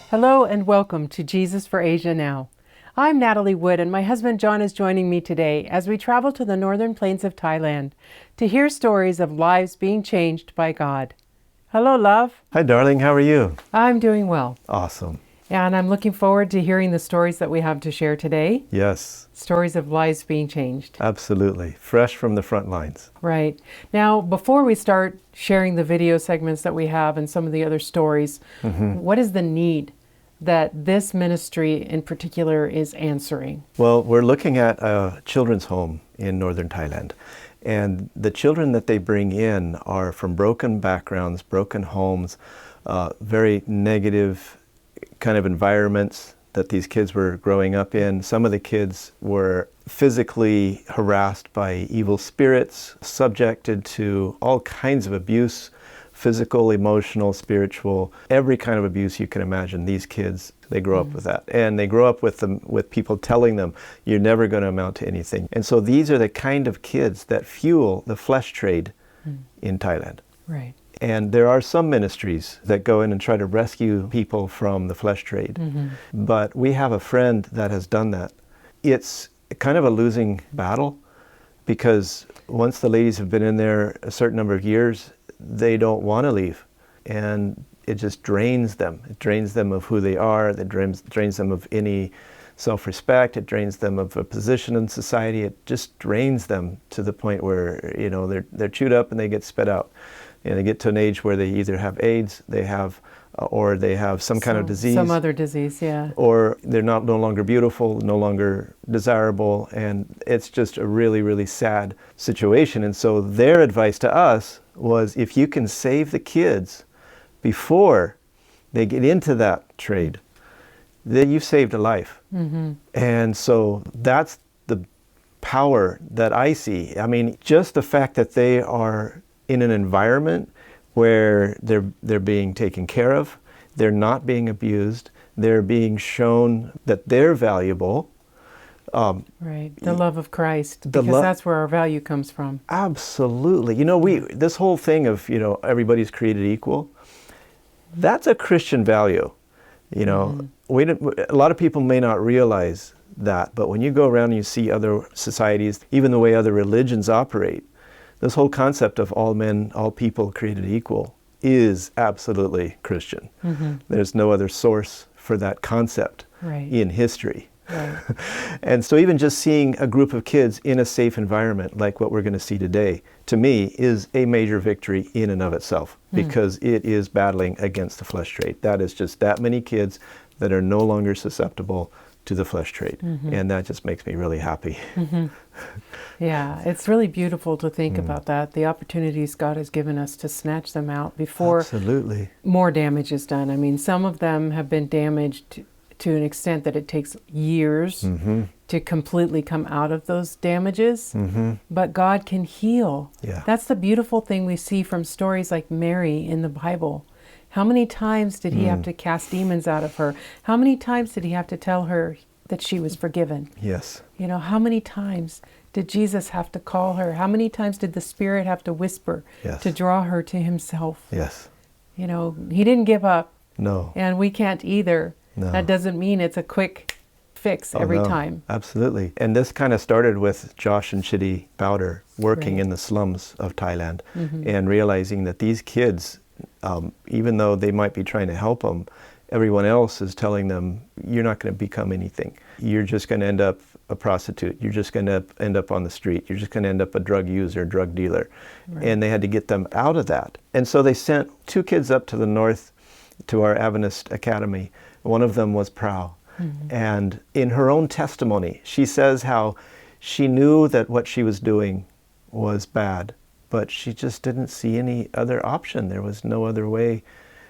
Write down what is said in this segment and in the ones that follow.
Hello and welcome to Jesus for Asia Now. I'm Natalie Wood and my husband John is joining me today as we travel to the northern plains of Thailand to hear stories of lives being changed by God. Hello, love. Hi, darling. How are you? I'm doing well. Awesome. And I'm looking forward to hearing the stories that we have to share today. Yes. Stories of lives being changed. Absolutely. Fresh from the front lines. Right. Now, before we start sharing the video segments that we have and some of the other stories, what is the need that this ministry in particular is answering? Well, we're looking at a children's home in northern Thailand. And the children that they bring in are from broken backgrounds, broken homes, very negative kind of environments that these kids were growing up in. Some of the kids were physically harassed by evil spirits, subjected to all kinds of abuse, physical, emotional, spiritual, every kind of abuse you can imagine. These kids, they grow up with that. And they grow up with people telling them, you're never going to amount to anything. And so these are the kind of kids that fuel the flesh trade in Thailand. Right. And there are some ministries that go in and try to rescue people from the flesh trade. But we have a friend that has done that. It's kind of a losing battle because once the ladies have been in there a certain number of years, they don't want to leave. And it just drains them. It drains them of who they are. It drains them of any self-respect. It drains them of a position in society. It just drains them to the point where, you know, they're chewed up and they get spit out. And they get to an age where they either have AIDS, or they have some kind of disease. Some other disease, yeah. Or they're no longer beautiful, no longer desirable, and it's just a really, really sad situation. And so their advice to us was, if you can save the kids before they get into that trade, then you've saved a life. And so that's the power that I see. I mean, just the fact that they are in an environment where they're being taken care of, they're not being abused, they're being shown that they're valuable. Right, the love of Christ, because that's where our value comes from. Absolutely. You know, this whole thing of, you know, everybody's created equal, that's a Christian value. You know, a lot of people may not realize that, but when you go around and you see other societies, even the way other religions operate, this whole concept of all men, all people created equal is absolutely Christian. There's no other source for that concept in history. Right. And so even just seeing a group of kids in a safe environment like what we're going to see today, to me, is a major victory in and of itself, because it is battling against the flesh trade. That is just that many kids that are no longer susceptible to the flesh trade. And that just makes me really happy. Yeah, it's really beautiful to think about that, the opportunities God has given us to snatch them out before more damage is done. I mean, some of them have been damaged to an extent that it takes years to completely come out of those damages, but God can heal. That's the beautiful thing we see from stories like Mary in the Bible. How many times did he have to cast demons out of her? How many times did he have to tell her that she was forgiven? Yes. You know, how many times did Jesus have to call her? How many times did the Spirit have to whisper to draw her to himself? Yes. You know, he didn't give up. No. And we can't either. No. That doesn't mean it's a quick fix every time. Absolutely. And this kind of started with Josh and Chitty Bowder working in the slums of Thailand and realizing that these kids, even though they might be trying to help them, everyone else is telling them, you're not going to become anything. You're just going to end up a prostitute. You're just going to end up on the street. You're just going to end up a drug user, drug dealer. And they had to get them out of that. And so they sent 2 kids up to the north to our Adventist Academy. One of them was Prau. And in her own testimony, she says how she knew that what she was doing was bad, but she just didn't see any other option. There was no other way,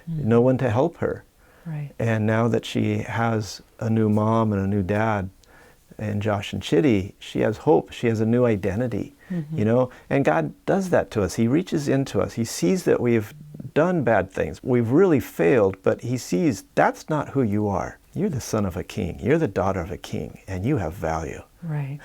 no one to help her. And now that she has a new mom and a new dad, and Josh and Chitty, she has hope. She has a new identity, you know? And God does that to us. He reaches into us. He sees that we've done bad things. We've really failed, but he sees that's not who you are. You're the son of a king. You're the daughter of a king, and you have value. Right.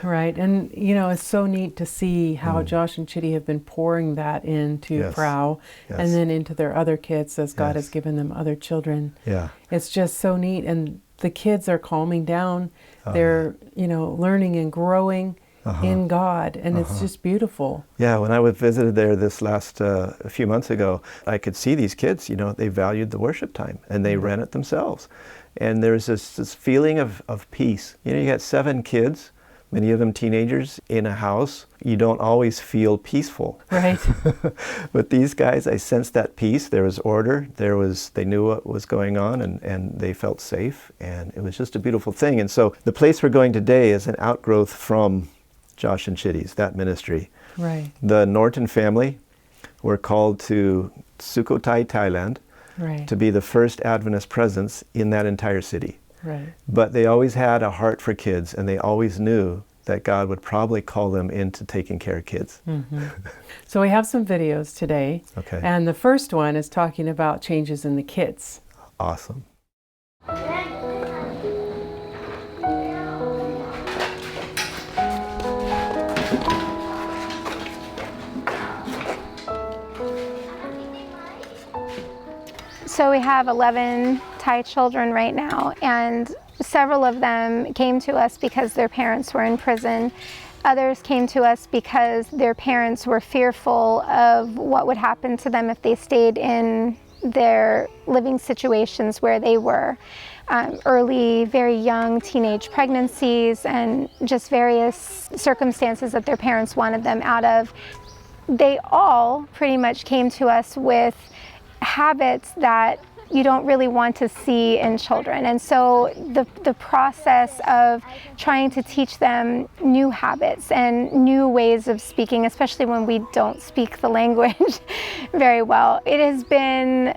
Right, and it's so neat to see how Josh and Chitty have been pouring that into Prow, and then into their other kids as God has given them other children. Yeah. It's just so neat, and the kids are calming down. They're, learning and growing in God, and it's just beautiful. Yeah, when I visited there this last a few months ago, I could see these kids, they valued the worship time, and they ran it themselves. And there's this feeling of peace. You got 7 kids, many of them teenagers, in a house. You don't always feel peaceful. Right. But these guys, I sensed that peace. There was order. They knew what was going on, and they felt safe. And it was just a beautiful thing. And so the place we're going today is an outgrowth from Josh and Chitty's, that ministry. Right. The Norton family were called to Sukhothai, Thailand, to be the first Adventist presence in that entire city. Right. But they always had a heart for kids, and they always knew that God would probably call them into taking care of kids. So we have some videos today. Okay. And the first one is talking about changes in the kids. Awesome. So we have 11 Thai children right now, and several of them came to us because their parents were in prison. Others came to us because their parents were fearful of what would happen to them if they stayed in their living situations where they were. Early, very young teenage pregnancies, and just various circumstances that their parents wanted them out of. They all pretty much came to us with habits that you don't really want to see in children. And so the process of trying to teach them new habits and new ways of speaking, especially when we don't speak the language very well, it has been,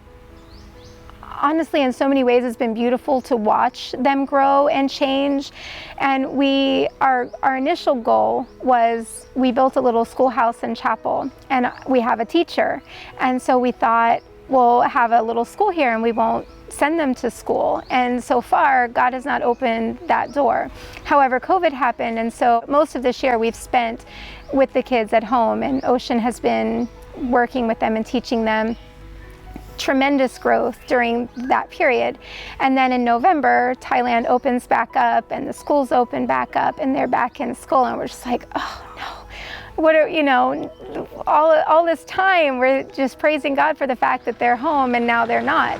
honestly, in so many ways, it's been beautiful to watch them grow and change. And our initial goal was, we built a little schoolhouse and chapel, and we have a teacher. And so we thought, we'll have a little school here and we won't send them to school. And so far, God has not opened that door. However, COVID happened, and so most of this year we've spent with the kids at home, and Ocean has been working with them and teaching them. Tremendous growth during that period. And then in November, Thailand opens back up and the schools open back up and they're back in school, and we're just like, oh no. What are, all this time we're just praising God for the fact that they're home, and now they're not.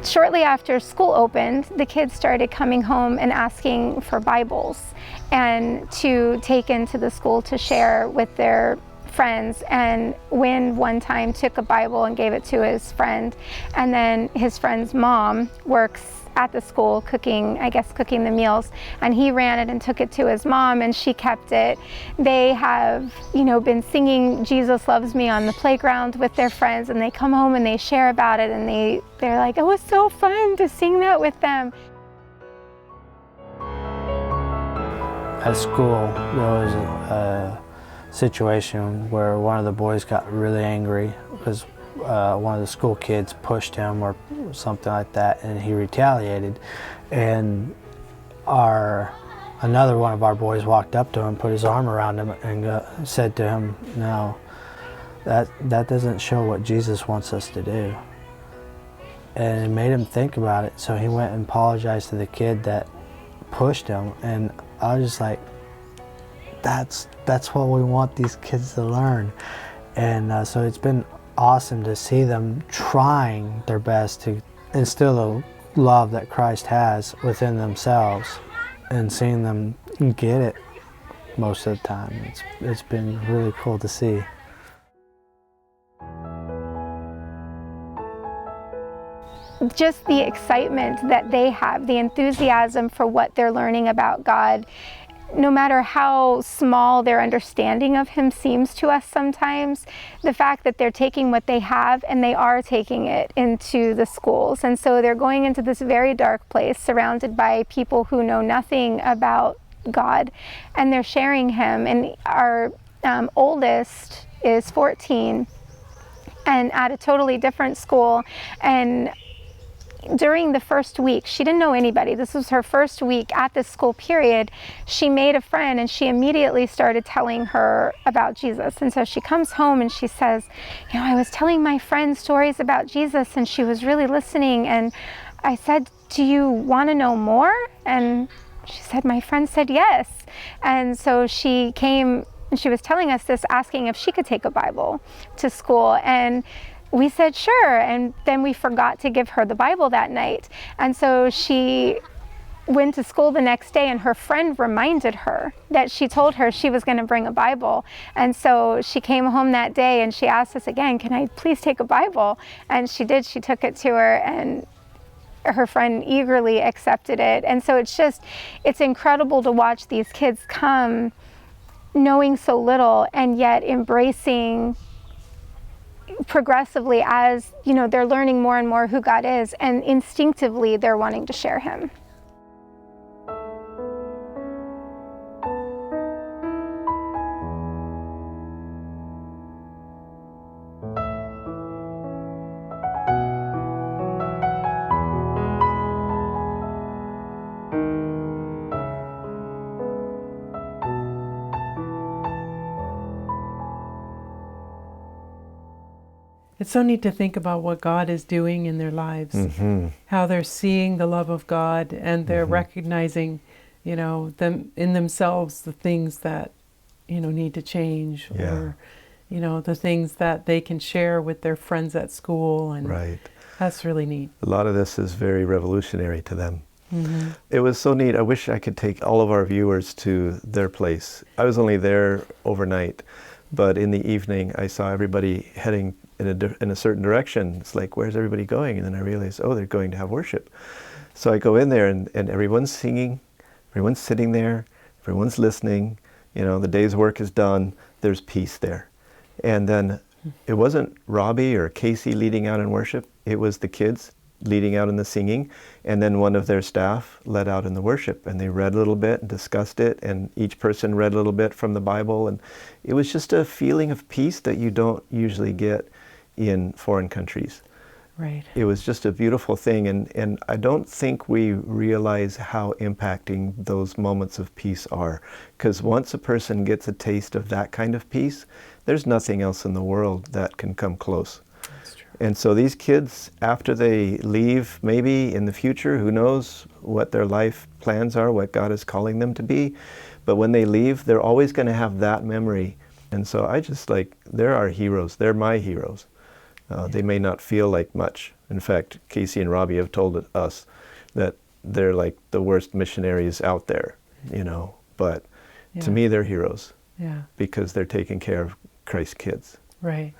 Shortly after school opened, the kids started coming home and asking for Bibles and to take into the school to share with their friends. And Wynn one time took a Bible and gave it to his friend, and then his friend's mom works at the school cooking the meals, and he ran it and took it to his mom, and she kept it. They have been singing Jesus Loves Me on the playground with their friends, and they come home and they share about it, and they're like, it was so fun to sing that with them. At school, there was a situation where one of the boys got really angry because one of the school kids pushed him or something like that, and he retaliated. And another one of our boys walked up to him, put his arm around him, and said to him, "No, that doesn't show what Jesus wants us to do." And it made him think about it. So he went and apologized to the kid that pushed him, and I was just like, that's what we want these kids to learn. And so it's been awesome to see them trying their best to instill the love that Christ has within themselves, and seeing them get it most of the time. It's been really cool to see. Just the excitement that they have, the enthusiasm for what they're learning about God, no matter how small their understanding of Him seems to us sometimes, the fact that they're taking what they have and they are taking it into the schools. And so they're going into this very dark place surrounded by people who know nothing about God, and they're sharing him. And our oldest is 14 and at a totally different school. And during the first week, she didn't know anybody. This was her first week at this school period. She made a friend and she immediately started telling her about Jesus. And so she comes home and she says, you know, I was telling my friend stories about Jesus and she was really listening. And I said, do you want to know more? And she said, my friend said yes. And so she came and she was telling us this, asking if she could take a Bible to school. And we said, sure. And then we forgot to give her the Bible that night. And so she went to school the next day and her friend reminded her that she told her she was going to bring a Bible. And so she came home that day and she asked us again, can I please take a Bible? And she did. She took it to her and her friend eagerly accepted it. And so it's incredible to watch these kids come knowing so little and yet embracing progressively, as you know, they're learning more and more who God is, and instinctively they're wanting to share him. It's so neat to think about what God is doing in their lives, how they're seeing the love of God and they're recognizing, you know, them in themselves, the things that, you know, need to change, or, you know, the things that they can share with their friends at school. And that's really neat. A lot of this is very revolutionary to them. It was so neat. I wish I could take all of our viewers to their place. I was only there overnight, but in the evening I saw everybody heading in a certain direction. It's like, where's everybody going? And then I realized, oh, they're going to have worship. So I go in there and everyone's singing, everyone's sitting there, everyone's listening, you know, the day's work is done, there's peace there. And then it wasn't Robbie or Casey leading out in worship, it was the kids leading out in the singing, and then one of their staff led out in the worship, and they read a little bit and discussed it, and each person read a little bit from the Bible, and it was just a feeling of peace that you don't usually get in foreign countries. Right. It was just a beautiful thing, and I don't think we realize how impacting those moments of peace are, because once a person gets a taste of that kind of peace, there's nothing else in the world that can come close. That's true. And so these kids, after they leave, maybe in the future, who knows what their life plans are, what God is calling them to be, but when they leave, they're always going to have that memory. And so I just they're our heroes, they're my heroes. They may not feel like much. In fact, Casey and Robbie have told us that they're like the worst missionaries out there, you know, but to me they're heroes because they're taking care of Christ's kids. Right.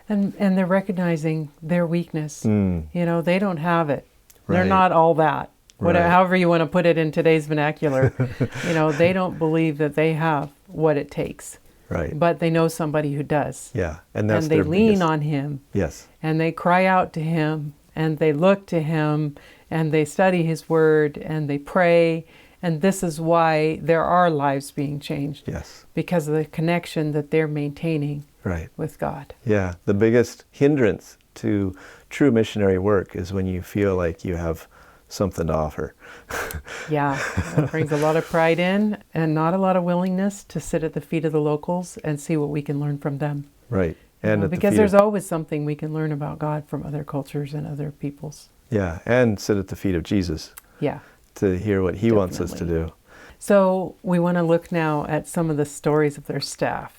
And they're recognizing their weakness. You know, they don't have it. They're not all that. Whatever, however you want to put it in today's vernacular. You know, they don't believe that they have what it takes. Right. But they know somebody who does. Yeah. And that's they their lean biggest... on him. Yes. And they cry out to him, and they look to him, and they study his word, and they pray. And this is why there are lives being changed. Yes. Because of the connection that they're maintaining with God. Yeah. The biggest hindrance to true missionary work is when you feel like you have something to offer. That brings a lot of pride in, and not a lot of willingness to sit at the feet of the locals and see what we can learn from them. Right. And because there's always something we can learn about God from other cultures and other peoples. Yeah, and sit at the feet of Jesus. Yeah. To hear what he wants us to do. So we want to look now at some of the stories of their staff.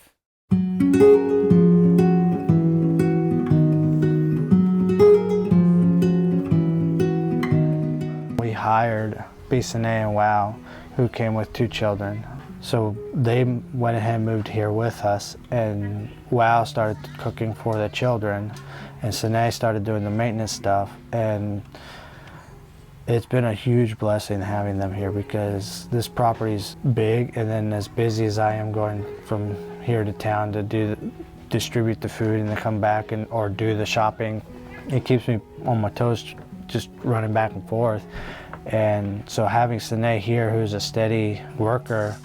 Hired Bisane and Wow, who came with 2 children. So they went ahead and moved here with us, and Wow started cooking for the children, and Sine started doing the maintenance stuff, and it's been a huge blessing having them here because this property's big, and then as busy as I am going from here to town to distribute the food and then come back or do the shopping, it keeps me on my toes just running back and forth. And so having Sine here, who's a steady worker,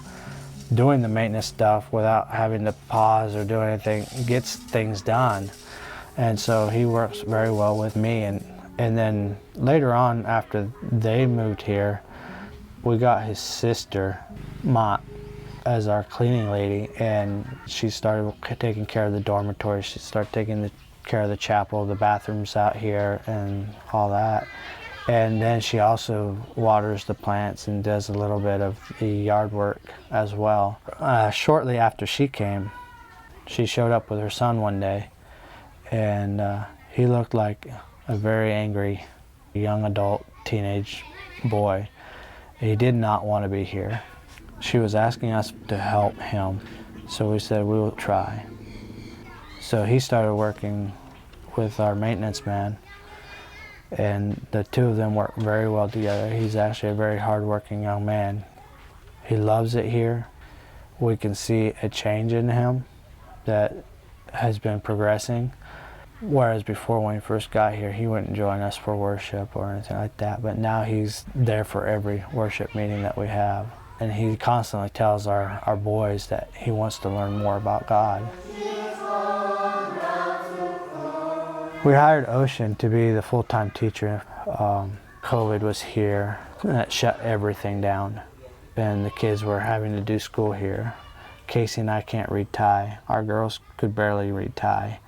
doing the maintenance stuff without having to pause or do anything, gets things done. And so he works very well with me. And then later on, after they moved here, we got his sister, Mott, as our cleaning lady, and she started taking care of the dormitory. She started taking care of the chapel, the bathrooms out here, and all that. And then she also waters the plants and does a little bit of the yard work as well. Shortly after she came, she showed up with her son one day, and he looked like a very angry young adult teenage boy. He did not want to be here. She was asking us to help him, so we said we will try. So he started working with our maintenance man, and the two of them work very well together. He's actually a very hardworking young man. He loves it here. We can see a change in him that has been progressing. Whereas before, when he first got here, he wouldn't join us for worship or anything like that. But now he's there for every worship meeting that we have. And he constantly tells our boys that he wants to learn more about God. We hired Ocean to be the full-time teacher. COVID was here, and that shut everything down. And the kids were having to do school here. Casey and I can't read Thai. Our girls could barely read Thai.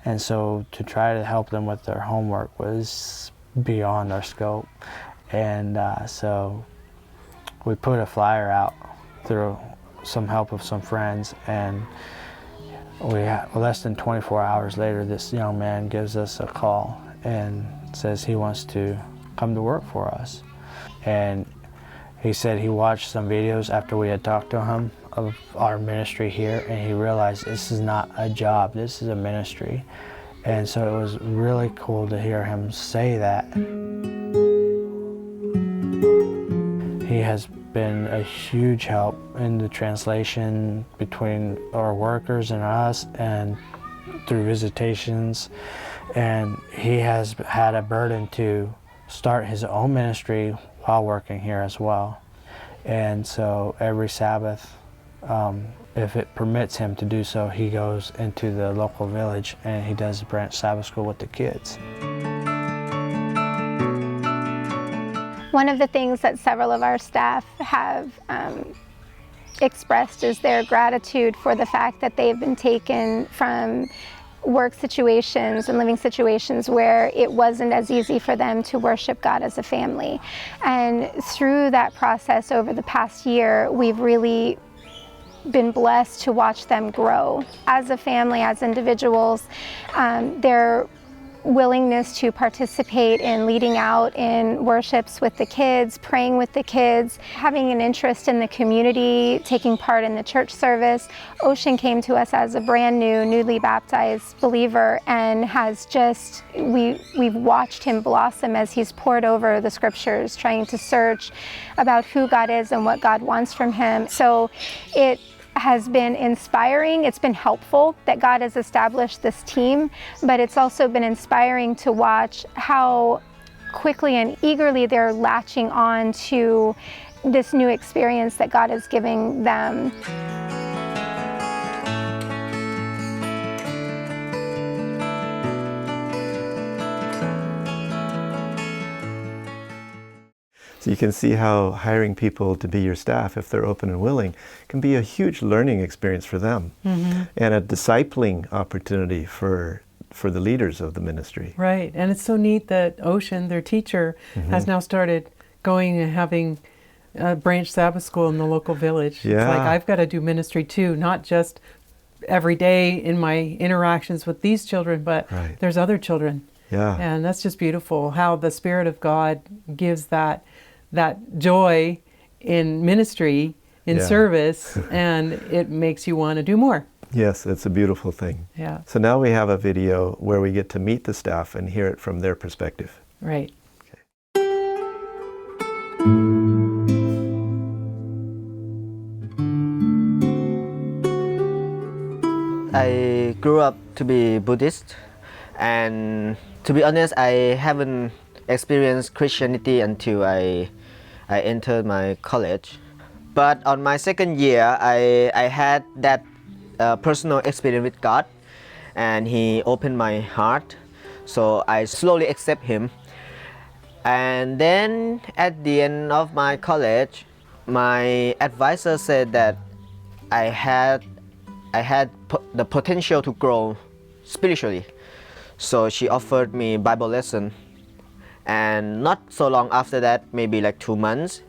And so to try to help them with their homework was beyond our scope. And so we put a flyer out through some help of some friends, and less than 24 hours later, this young man gives us a call and says he wants to come to work for us. And he said he watched some videos after we had talked to him of our ministry here, and he realized this is not a job, this is a ministry. And so it was really cool to hear him say that. He has been a huge help in the translation between our workers and us, and through visitations. And he has had a burden to start his own ministry while working here as well. And so every Sabbath, if it permits him to do so, he goes into the local village and he does branch Sabbath school with the kids. One of the things that several of our staff have expressed is their gratitude for the fact that they've been taken from work situations and living situations where it wasn't as easy for them to worship God as a family. And through that process over the past year, we've really been blessed to watch them grow as a family, as individuals. Their willingness to participate in leading out in worships with the kids, praying with the kids, having an interest in the community, taking part in the church service. Ocean came to us as a brand new, newly baptized believer, and has just, we've watched him blossom as he's poured over the scriptures, trying to search about who God is and what God wants from him. So it has been inspiring. It's been helpful that God has established this team, but it's also been inspiring to watch how quickly and eagerly they're latching on to this new experience that God is giving them. So you can see how hiring people to be your staff, if they're open and willing, can be a huge learning experience for them, and a discipling opportunity for the leaders of the ministry. Right, and it's so neat that Ocean, their teacher, has now started going and having branch Sabbath school in the local village. Yeah. It's like, I've got to do ministry too, not just every day in my interactions with these children, but there's other children. Yeah. And that's just beautiful, how the Spirit of God gives that joy in ministry, in service, and it makes you want to do more. Yes, it's a beautiful thing. Yeah. So now we have a video where we get to meet the staff and hear it from their perspective. Right. I grew up to be Buddhist, and to be honest, I haven't experienced Christianity until I I entered my college. But on my second year, I had that personal experience with God, and He opened my heart. So I slowly accept Him. And then at the end of my college, my advisor said that I had the potential to grow spiritually. So she offered me Bible lesson, and not so long after that, maybe like 2 months,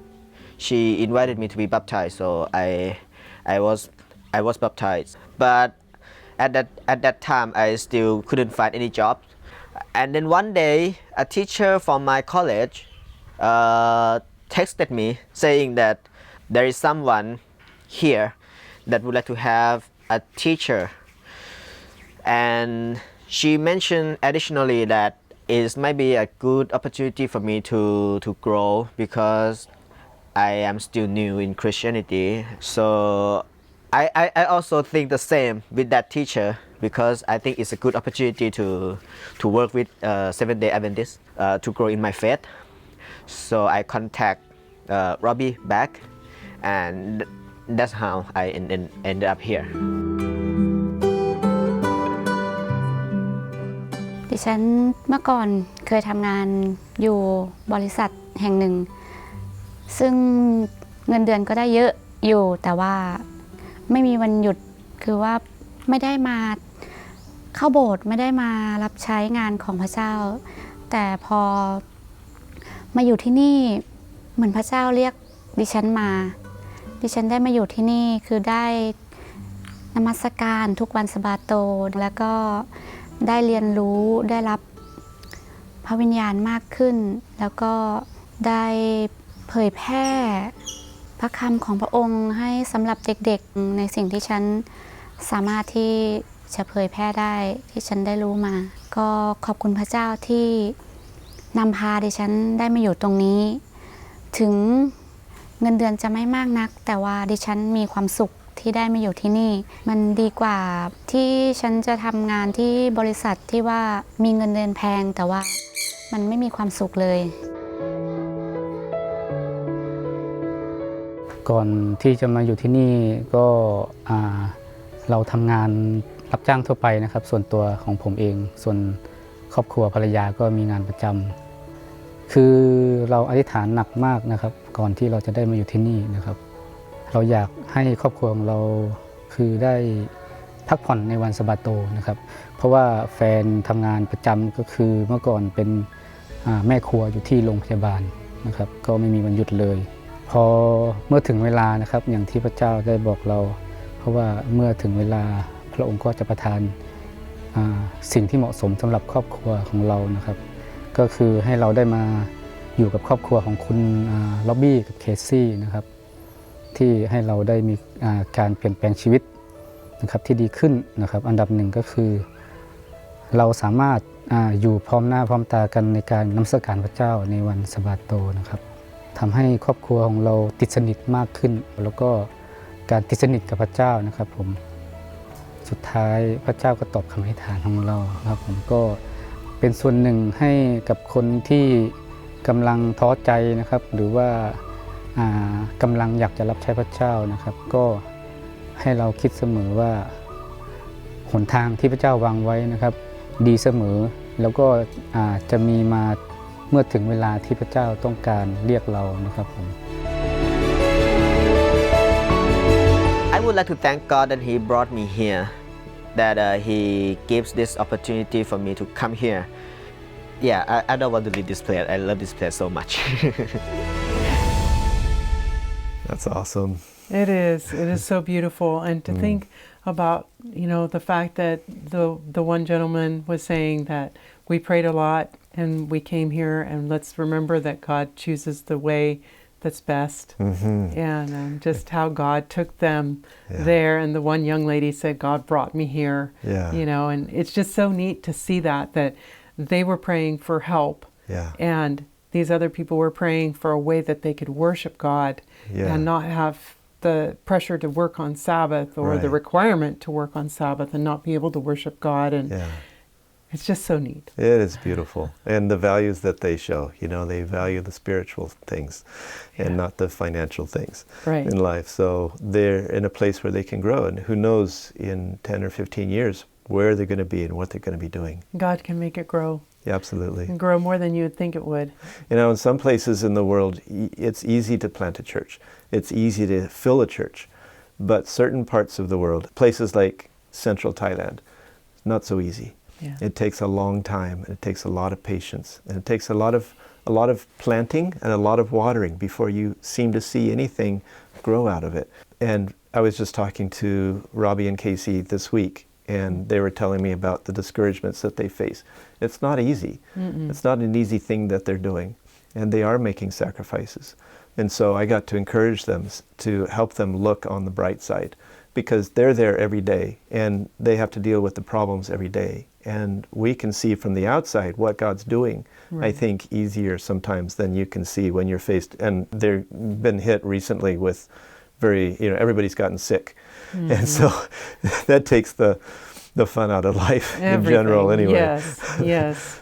she invited me to be baptized. So I was baptized. But at that time, I still couldn't find any job. And then one day, a teacher from my college texted me saying that there is someone here that would like to have a teacher. And she mentioned additionally that it might be a good opportunity for me to grow because I am still new in Christianity. So I also think the same with that teacher, because I think it's a good opportunity to work with Seventh-day Adventists to grow in my faith. So I contact Robbie back, and that's how I ended up here. ดิฉันเมื่อก่อนเคยทำงานอยู่บริษัทแห่งหนึ่งซึ่งเงินเดือนก็ได้เยอะอยู่แต่ว่าไม่มีวันหยุดคือว่าไม่ได้มาเข้าโบสถ์ไม่ได้มารับใช้งานของพระเจ้าแต่พอมาอยู่ที่นี่เหมือนพระเจ้าเรียกดิฉันได้มาอยู่ที่นี่คือได้นมัสการทุกวันสะบาโตแล้วก็ได้เรียนรู้ได้รับพระวิญญาณมากขึ้นแล้วก็ได้เผยแพร่พระคำของพระองค์ให้สำหรับเด็กๆในสิ่งที่ฉันสามารถที่จะเผยแพร่ได้ที่ฉันได้รู้มาก็ขอบคุณพระเจ้าที่นำพาดิฉันได้มาอยู่ตรงนี้ถึงเงินเดือนจะไม่มากนักแต่ว่าดิฉันมีความสุขที่ได้มาอยู่ที่นี่มันดีกว่าที่ฉันจะทำงานที่บริษัทที่ว่ามีเงินเดือนแพงแต่ว่ามันไม่มีความสุขเลยก่อนที่จะมาอยู่ที่นี่ก็เราทำงานรับจ้างทั่วไปนะครับส่วนตัวของผมเองส่วนครอบครัวภรรยาก็มีงานประจำคือเราอธิษฐานหนักมากนะครับก่อนที่เราจะได้มาอยู่ที่นี่นะครับเราอยากให้ครอบครัวของเราคือได้พักผ่อนในวันสะบาโตนะครับเพราะว่าแฟนทำงานประจำก็คือเมื่อก่อนเป็นแม่ครัวอยู่ที่โรงพยาบาลนะครับก็ไม่มีวันหยุดเลยพอเมื่อถึงเวลานะครับอย่างที่พระเจ้าได้บอกเราเพราะว่าเมื่อถึงเวลาพระองค์ก็จะประทานสิ่งที่เหมาะสมสำหรับครอบครัวของเรานะครับก็คือให้เราได้มาอยู่กับครอบครัวของคุณล็อบบี้กับเคซี่นะครับที่ให้เราได้มีการเปลี่ยนแปลงชีวิตนะครับที่ดีขึ้นนะครับอันดับหนึ่งก็คือเราสามารถอยู่พร้อมหน้าพร้อมตากันในการนมัสการพระเจ้าในวันสะบาโตนะครับทำให้ครอบครัวของเราติดสนิทมากขึ้นแล้วก็การติดสนิทกับพระเจ้านะครับผมสุดท้ายพระเจ้าก็ตอบคำอธิษฐานของเราครับผมก็เป็นส่วนหนึ่งให้กับคนที่กำลังท้อใจนะครับหรือว่ากำลังอยากจะรับใช้พระเจ้านะครับก็ให้เราคิดเสมอว่าหนทางที่พระเจ้าวางไว้นะครับดีเสมอแล้วก็จะมีมาเมื่อถึงเวลาที่พระเจ้าต้องการเรียกเรานะครับผม I would like to thank God that He brought me here, that He gives this opportunity for me to come here. Yeah, I don't want to leave this place. I love this place so much. That's awesome. It is. It is so beautiful. And to think about, the fact that the one gentleman was saying that we prayed a lot and we came here, and let's remember that God chooses the way that's best. Mm-hmm. And just how God took them there. And the one young lady said, God brought me here. Yeah. And it's just so neat to see that they were praying for help. Yeah. And these other people were praying for a way that they could worship God and not have the pressure to work on Sabbath or the requirement to work on Sabbath and not be able to worship God. And It's just so neat. It is beautiful. And the values that they show, they value the spiritual things and not the financial things in life. So they're in a place where they can grow. And who knows in 10 or 15 years where they're going to be and what they're going to be doing. God can make it grow. Yeah, absolutely. And grow more than you would think it would. In some places in the world, it's easy to plant a church. It's easy to fill a church. But certain parts of the world, places like central Thailand, not so easy. Yeah. It takes a long time, and it takes a lot of patience, and it takes a lot of planting and a lot of watering before you seem to see anything grow out of it. And I was just talking to Robbie and Casey this week, and they were telling me about the discouragements that they face. It's not easy. Mm-mm. It's not an easy thing that they're doing, and they are making sacrifices. And so I got to encourage them to help them look on the bright side, because they're there every day, and they have to deal with the problems every day. And we can see from the outside what God's doing, I think, easier sometimes than you can see when you're faced. And they've been hit recently with everybody's gotten sick. Mm-hmm. And so that takes the fun out of life in general anyway. Yes.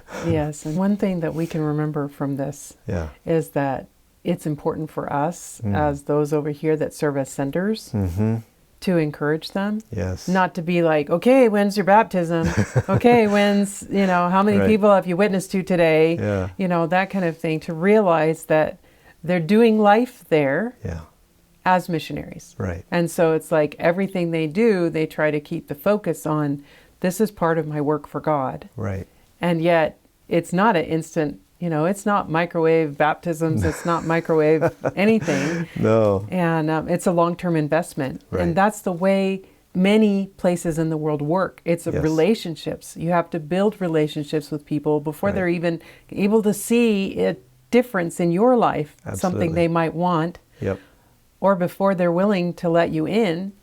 And one thing that we can remember from this is that it's important for us as those over here that serve as senders to encourage them. Yes. Not to be like, okay, when's your baptism? Okay, when's, how many people have you witnessed to today? Yeah. That kind of thing, to realize that they're doing life there as missionaries. Right. And so it's like everything they do, they try to keep the focus on, this is part of my work for God. Right. And yet it's not an instant, it's not microwave baptisms, it's not microwave anything. No. And it's a long-term investment. Right. And that's the way many places in the world work. It's relationships. You have to build relationships with people before they're even able to see a difference in your life, something they might want. Yep. Or before they're willing to let you in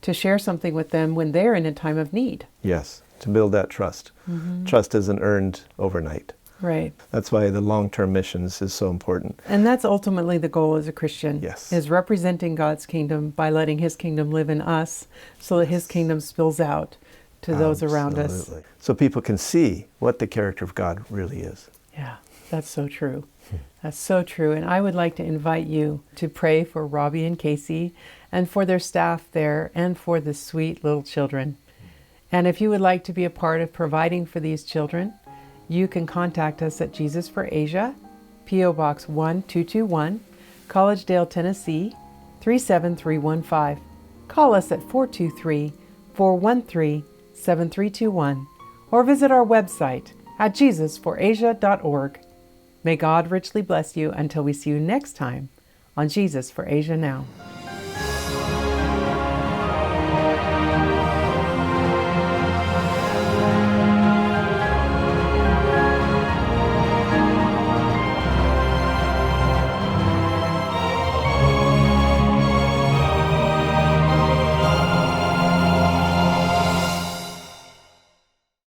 to share something with them when they're in a time of need. Yes, to build that trust. Mm-hmm. Trust isn't earned overnight. Right. That's why the long-term missions is so important. And that's ultimately the goal as a Christian. Yes. Is representing God's kingdom by letting His kingdom live in us so that His kingdom spills out to those around us. So people can see what the character of God really is. Yeah, that's so true. That's so true. And I would like to invite you to pray for Robbie and Casey and for their staff there and for the sweet little children. And if you would like to be a part of providing for these children, you can contact us at Jesus for Asia, P.O. Box 1221, Collegedale, Tennessee, 37315. Call us at 423-413-7321 or visit our website at jesusforasia.org. May God richly bless you until we see you next time on Jesus for Asia Now.